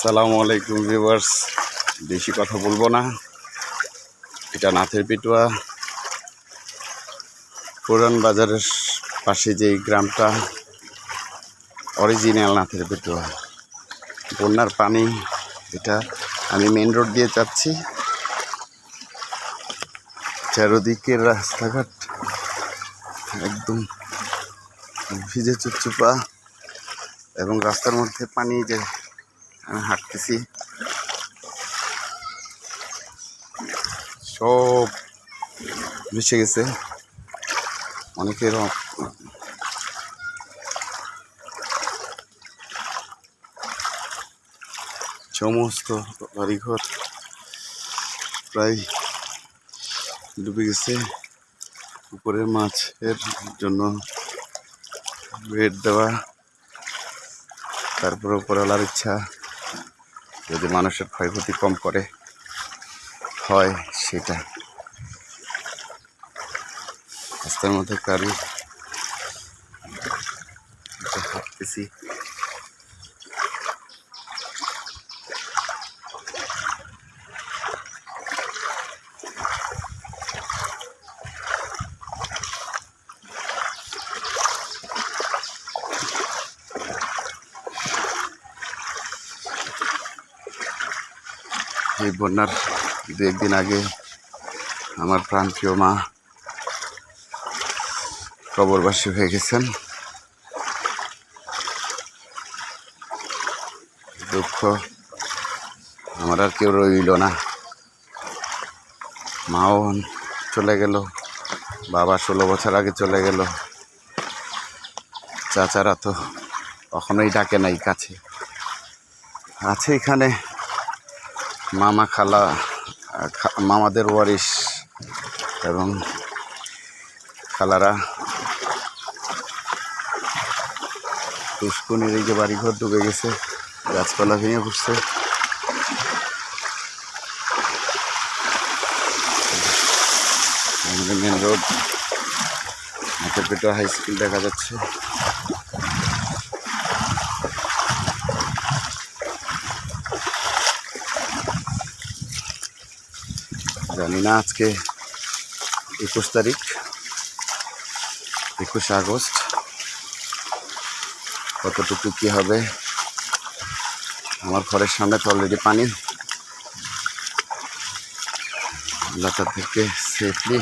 আসসালামু আলাইকুম ভিউয়ার্স। বেশি কথা বলবো না। এটা নাথের পেটুয়া পুরান বাজারের পাশে যে গ্রামটা, অরিজিনাল নাথের পেটুয়া। বন্যার পানি, এটা আমি মেন রোড দিয়ে যাচ্ছি। চারদিকের রাস্তাঘাট একদম ভিজে চুপচুপা, এবং রাস্তার মধ্যে পানি যে আমি হাঁটতেছি সব মিশে গেছে। অনেকের সমস্ত বাড়িঘর প্রায় ডুবে গেছে। উপরের মাছের জন্য বেড দেওয়া, তারপরে উপরওয়ালার ইচ্ছা যদি মানুষের ক্ষয়ক্ষতি কম করে হয় সেটা। রাস্তার মধ্যে গাড়ি হাঁটতেছি। এই বন্যার দু একদিন আগে আমার প্রাণপ্রিয় মা কবরবাসী হয়ে গেছেন। দুঃখ আমার আর কেউ রইল না। মাও চলে গেল, বাবা 16 বছর আগে চলে গেল। চাচারা তো কখনোই ডাকে নাই কাছে। আছে এখানে মামা, খালা, মামাদের ওয়ারিশ এবং খালারা। পুষ্কনির এই যে বাড়িঘর ডুবে গেছে, গাছপালা ভেঙে পড়ছে। আমাদের মেন রোড নাথের পেটুয়া হাই স্কুল দেখা যাচ্ছে। জানি না আজকে 21 তারিখ, 21 আগস্ট, কতটুকু কী হবে। আমার ঘরের সামনে তো অলরেডি পানি। আল্লাহ তাদেরকে সেফলি